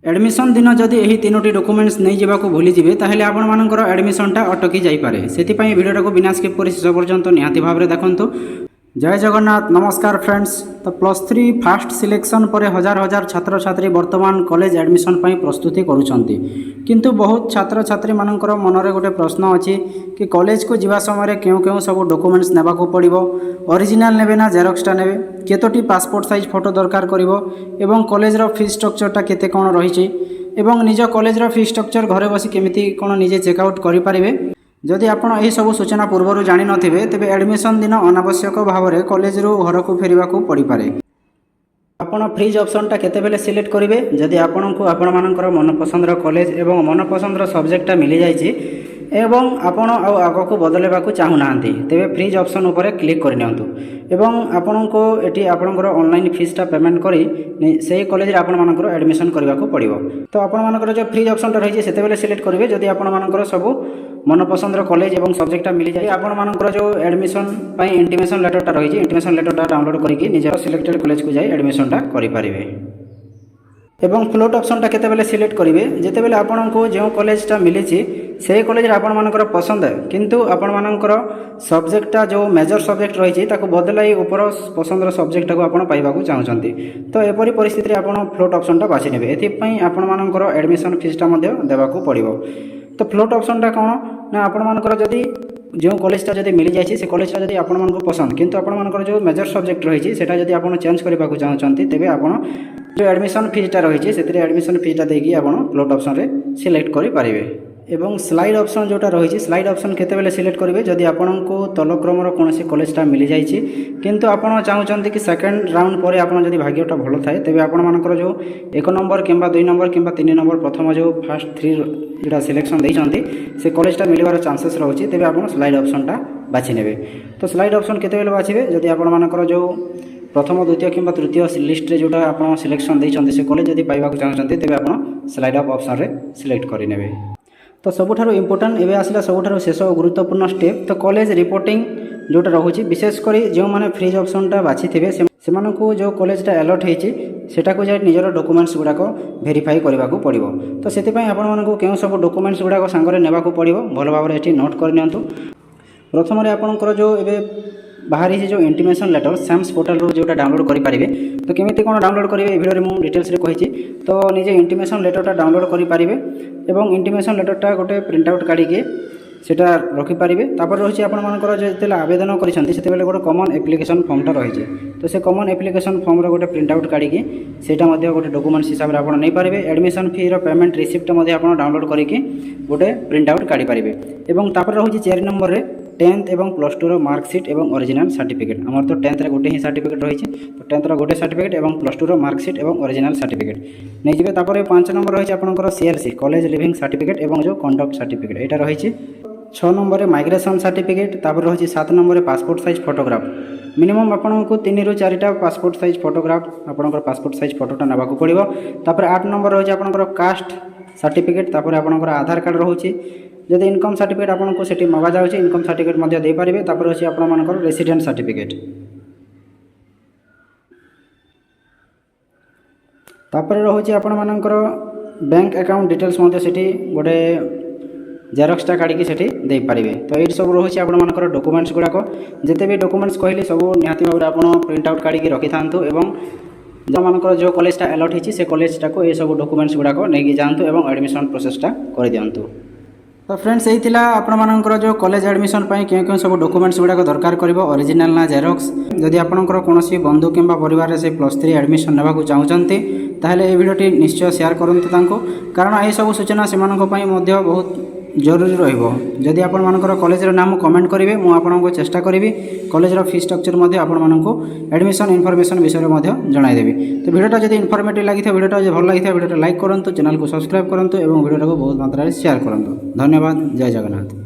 Admission दिन जदि यही तीनोटी डॉक्यूमेंट्स नहीं जावाक भूलीजे ताहले आपण मानकर एडमिशनटा अटकी जापे से भिडियो को बिना स्किप कर शेष पर्यंत निहाती भाव में देखु। जय जगन्नाथ। नमस्कार फ्रेंड्स। तो +3 फास्ट सिलेक्शन पर हजार हजार छात्र छात्री वर्तमान कॉलेज एडमिशन पर प्रस्तुति करुछंती, किंतु बहुत छात्र छात्री मानकर मनरे गोटे प्रश्न अच्छी कि कॉलेज को जीवा समय क्यों क्यों सब डॉक्यूमेंट्स नेबाको पड़िबो, ओरिजिनल नेबे ना जेरक्सटा नेबे, केतोटी पासपोर्ट साइज फोटो दरकार करिवो एवं कॉलेज रो फी स्ट्रक्चरटा केते कोन रहिछि एवं निज कॉलेज रो फी स्ट्रक्चर घरे बसी केमिति कोन निजे चेकआउट करि परिबे। जदि आपण यही सब सूचना पूर्व जानि नथिबे तेबे एडमिशन दिन अनावश्यक भाव में कॉलेज रू घर को फेरिबाकू पड़ी पारे। आपण फ्रीज ऑप्शनटा केतेबेले सिलेक्ट करेंगे जदि आपंक आपण मानकर मनपसंद कॉलेज एवं मनपसंद सब्जेक्टटा मिली जाइए एवं आपण आगक बदलवाक चाहूना तेरे फ्रीज ऑप्शन उपर क्लिक करनियंतु एवं आपण को एटी आपणकर ऑनलाइन फीसटा पेमेंट करी से कॉलेज रे आपण मानकर एडमिशन करने को पड़ो। तो आपण मानकर जो फ्रीज ऑप्शनटा रही है से सिलेक्ट करेंगे जदि आपण मानकर सब मनपसंद कॉलेज एवं सब्जेक्टा मिली जाए आपण मानकर जो एडमिशन इंटीमेशन लेटरटा रही है इंटीमेशन लेटरटा डाउनलोड करके निजर सिलेक्टेड कॉलेज को जाए एडमिशनटा करें। एवं फ्लोट ऑप्शनटा केतेबेले सिलेक्ट करेंगे जितेबेले आपण को जो कॉलेजटा मिली से कॉलेज आपण मानकर पसंद है किंतु आपण मानकर सब्जेक्टटा जो मेजर सब्जेक्ट रही बदलाई ऊपर पसंद सब्जेक्ट को आपण पाइबाकू चाहते तो एपरी परिस्थिति में आपण फ्लोट ऑप्शनटा बाछि नेबे। एथिपई आपण मानकर एडमिशन फीसटा मध्य देबाकू पड़िबो। तो फ्लोट ऑप्शनटा कौन ना आपण मानकर जदि जो कॉलेजटा जदि मिली जाए से कॉलेजटा जदि आपण मानक पसंद किंतु आपण मानकर जो मेजर सब्जेक्ट रही है जदि आपण चेंज करने को चाहते तेबे आपण जो एडमिशन फीसटा रही है से एडमिशन फीसटा देकी आपण फ्लोट ऑप्शन रे सिलेक्ट करि पारिबे। एवं स्लाइड ऑप्शन जोटा रही है स्लाइड ऑप्शन केतेबेले सिलेक्ट करेंगे जदि आपण को तलक्रमर कौन कॉलेजटा मिली जाइए किंतु आपण चाहते कि सेकेंड राउंड पर आप जदि भाग्यटा भल थाए तेबे आपण मानकर जो 1 नंबर किंबा 2 नंबर किंबा 3 नंबर प्रथम जो फास्ट 3 जोटा सिलेक्शन देइछंती से कॉलेजटा मिलवार चांसेस रही तेबे आपण स्लाइड ऑप्शनटा बाछि नेबे। तो स्लाइड ऑप्शन केतेबेले बाछिबे जदि आपण मानकर जो प्रथम द्वितीय किंबा तृतीय लिस्ट रे जोटा आपण सिलेक्शन देइछंती से कॉलेज जदि पाइबाकू चाहते तेबे आपण स्लाइड ऑफ ऑप्शन रे सिलेक्ट करि नेबे। तो सबुठारु इम्पोर्टेंट एवं आसला सबुठारु शेष और गुरुत्वपूर्ण स्टेप तो कॉलेज रिपोर्टिंग जोटा रोचे विशेषकर जो मैंने फ्रीज ऑप्शनटा बाछि थे से जो कॉलेजटा अलॉट होती सेटा को जाए निजर डॉक्यूमेंट्स गुड़ाक वेरीफाई करने को पड़ो। तो से क्यों सब डॉक्यूमेंट्स गुड़ाक सांगरे नेबाकू पड़ो भल भाव में नोट करनियंतु। प्रथम आपणकर जो एवं बाहरी जो इंटीमेशन लेटर सैम्स पोर्टल जोटा डाउनलोड करेंगे तो केमिति कौन डाउनलोड करेंगे वीडियो में डिटेल्स रे कही तो निजे इंटीमेशन लेटरटा डाउनलोड करेंगे एवं इंटीमेशन लेटरटा गोटे प्रिंट आउट काढ़ी सेटा रखिपारे। तापर रही आपर जो आवेदन करते गोटे कॉमन एप्लिकेशन फॉर्मटा रही है तो से कॉमन एप्लिकेशन फॉर्म गोटे प्रिंट आउट काढ़ी सेटा गोटे डॉक्यूमेंट्स हिसाब से आपड़ नहीं पारे। Admission fee payment receipt download करके गोटे प्रिंट आउट काढ़ी पारे। एवं तापर रही 4 नंबर रे 10th एवं +2 मार्कसीट एवं ओरिजिनल सर्टिफिकेट आमर तो 10th रे गोटे ही सर्टिफिकेट रही है तो 10th रो गोटे सर्टिफिकेट एवं +2 मार्कसीट एवं ओरिजिनल सर्टिफिकेट नहीं जाए। तापर 5 नंबर रही आपंकर CLC कॉलेज लिविंग सर्टिफिकेट एवं जो कंडक्ट सर्टिफिकेट यहाँ रही है। 6 नंबर रे माइग्रेशन सर्टिफिकेट तापर रही 7 नंबर रे पासपोर्ट साइज फोटोग्राफ मिनिमम आपको 3 ରୁ 4टा पासपोर्ट साइज फोटोग्राफ आपंकर पासपोर्ट साइज फोटोटा नेबाकू पड़ो। तापर 8 नंबर रही आपंकर कास्ट सर्टिफिकेट तापर आपंकर आधार कार्ड रोचे जदि इनकम सर्टिफिकेट आपको सेठी मगा जाउछि इनकम सर्टिफिकेट मध्य दे पारिबे। तापर अछि आपण मानकर रेसिडेंट सर्टिफिकेट तापर रहुछि आपण मानकर बैंक अकाउंट डिटेल्स मध्य सेठी गोटे जेरक्सटा काढ़ी सेठी दे पारिबे। तो ये सब रहुछि आपण मानकर डॉक्यूमेंट्स गुड़ाक जिते भी डॉक्यूमेंट्स कहले सब निहाती भाव आपण प्रिंट आउट काढ़ी रखि थांतु एवं जो मानकर जो कॉलेजटा अलॉट होइछि से कॉलेजटा को ये सब डॉक्यूमेंट्स गुड़ाक नहीं जांतु एवं एडमिशन प्रोसेसटा कर दियंतु। तो फ्रेंड्स यही आपंकर जो कॉलेज एडमिशन क्यों क्यों सब डॉक्यूमेंट्स गुड़ाक दरकार कर ओरिजिनल ना जेरक्स जदि आपंकर कौन बंधु किंबा परिवार से +3 एडमिशन नेबाकू चाहते ताहले ये वीडियोटी निश्चय शेयर करंतु कारण ये सब सूचना से बहुत जरूरी रहिबो। जदि आपण मानकर कॉलेज रो नाम कमेंट करेंगे मुझे आपको चेष्टा करी कॉलेज रो फी स्ट्रक्चर मध्य आपण मानक एडमिशन इनफॉरमेशन विषय में जणाइदेवी। तो वीडियोटा जदि इनफॉर्मेटिव लगी वीडियोटा भल लगी वीडियोटा लाइक करूँ चैनल को सब्सक्राइब करूँ और वीडियो को बहुत मात्रा शेयर करूँ। धन्यवाद। जय जगन्नाथ।